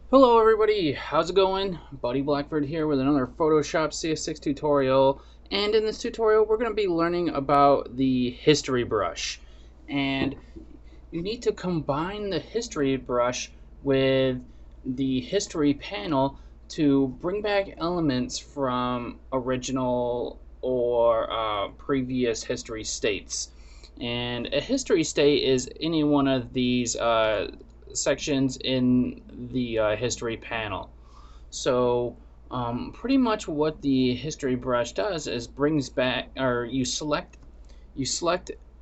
Hello everybody, how's it going? Buddy Blackbird here with another Photoshop CS6 tutorial, and in this tutorial we're going to be learning about the history brush. And you need to combine the history brush with the history panel to bring back elements from original or previous history states. And a history state is any one of these sections in the history panel. So pretty much what the history brush does is brings back, or you select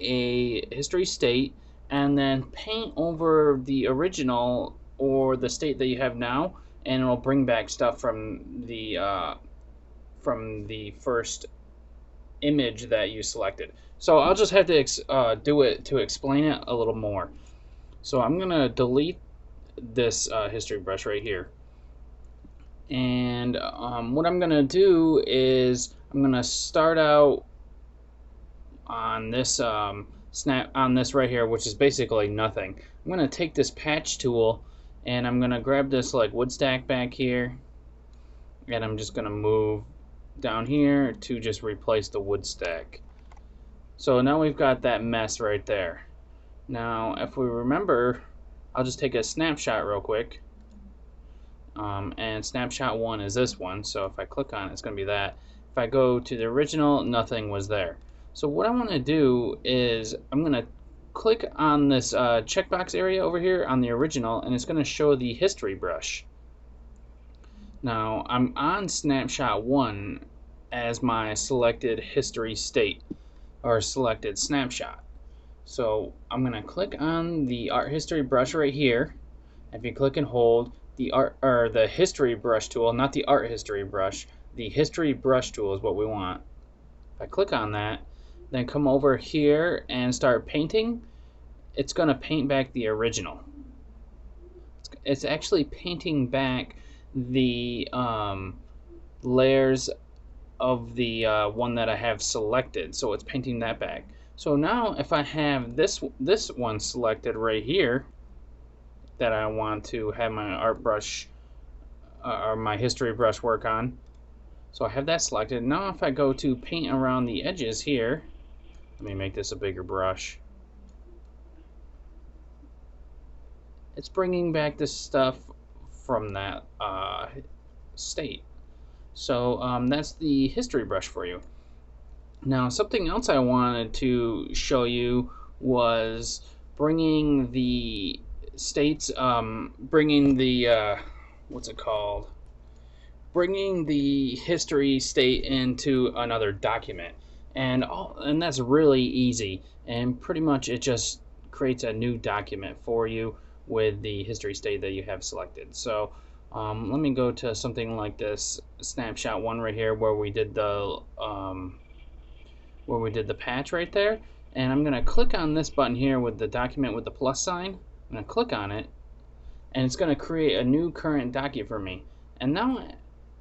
a history state and then paint over the original or the state that you have now, and it'll bring back stuff from the first image that you selected. So I'll just have to do it to explain it a little more. So I'm gonna delete this history brush right here, and what I'm gonna do is I'm gonna start out on this on this right here, which is basically nothing. I'm gonna take this patch tool and I'm gonna grab this like wood stack back here, and I'm just gonna move down here to just replace the wood stack. So now we've got that mess right there. Now if we remember, I'll just take a snapshot real quick. And snapshot 1 is this one, so if I click on it, it's going to be that. If I go to the original, nothing was there. So what I want to do is I'm going to click on this checkbox area over here on the original, and it's going to show the history brush. Now I'm on snapshot 1 as my selected history state or selected snapshot. So I'm going to click on the art history brush right here. If you click and hold, the art or the history brush tool, not the art history brush, the history brush tool is what we want. If I click on that, then come over here and start painting, it's going to paint back the original. It's actually painting back the layers of the one that I have selected, so it's painting that back. So now if I have this one selected right here that I want to have my art brush or my history brush work on. So I have that selected. Now if I go to paint around the edges here, let me make this a bigger brush. It's bringing back this stuff from that state. So that's the history brush for you. Now something else I wanted to show you was bringing the states, bringing the what's it called? Bringing the history state into another document, and that's really easy. And pretty much it just creates a new document for you with the history state that you have selected. So let me go to something like this snapshot 1 right here, where we did the patch right there, and I'm gonna click on this button here with the document with the plus sign. I'm gonna click on it, and it's gonna create a new current document for me. And now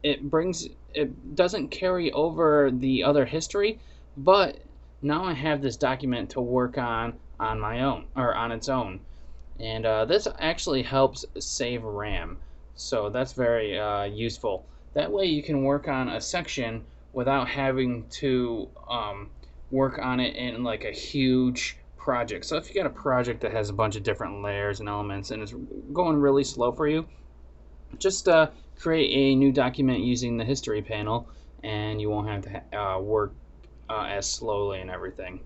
it doesn't carry over the other history, but now I have this document to work on my own, or on its own. And this actually helps save RAM, so that's very useful. That way you can work on a section without having to work on it in like a huge project. So if you got a project that has a bunch of different layers and elements and it's going really slow for you, just create a new document using the history panel, and you won't have to work as slowly and everything.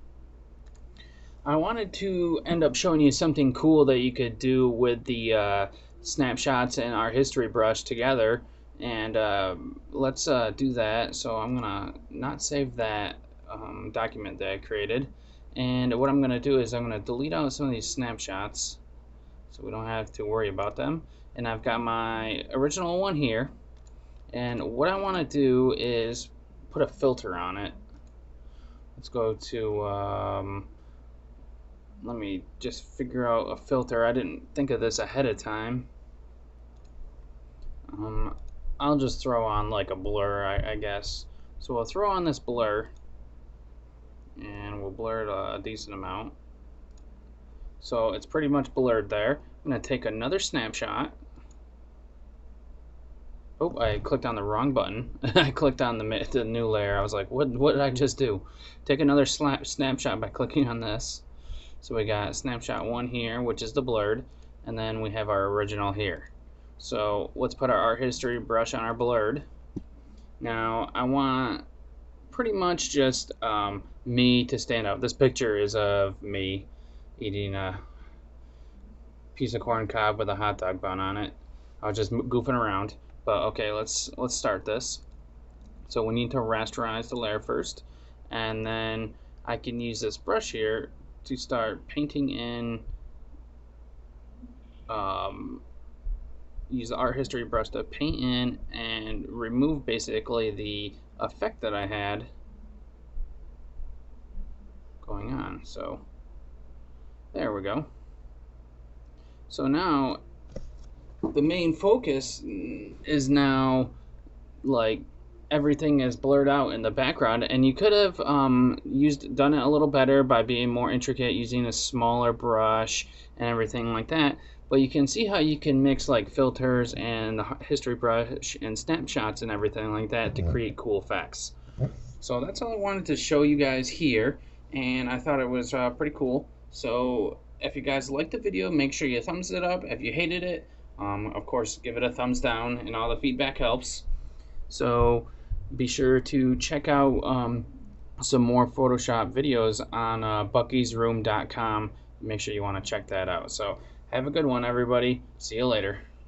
I wanted to end up showing you something cool that you could do with the snapshots and our history brush together, and let's do that. So I'm gonna not save that document that I created, and what I'm gonna do is I'm gonna delete out some of these snapshots so we don't have to worry about them. And I've got my original one here, and what I want to do is put a filter on it. Let's go to let me just figure out a filter. I didn't think of this ahead of time. I'll just throw on like a blur, I guess. So we'll throw on this blur, and we'll blur it a decent amount. So it's pretty much blurred there. I'm going to take another snapshot, Oh, I clicked on the wrong button. I clicked on the new layer. I was like, what did I just do? Take another snapshot by clicking on this. So we got snapshot 1 here, which is the blurred, and then we have our original here. So let's put our art history brush on our blurred. Now I want pretty much just me to stand out. This picture is of me eating a piece of corn cob with a hot dog bun on it. I was just goofing around, but okay, let's start this. So we need to rasterize the layer first, and then I can use this brush here to start painting in. Use the art history brush to paint in and remove basically the effect that I had going on. So there we go. So now the main focus is now like everything is blurred out in the background, and you could have done it a little better by being more intricate, using a smaller brush and everything like that. But you can see how you can mix like filters and the history brush and snapshots and everything like that to create cool effects. So that's all I wanted to show you guys here, and I thought it was pretty cool. So if you guys liked the video, make sure you thumbs it up. If you hated it, of course, give it a thumbs down, and all the feedback helps. So be sure to check out some more Photoshop videos on buckysroom.com. Make sure you want to check that out. So have a good one, everybody. See you later.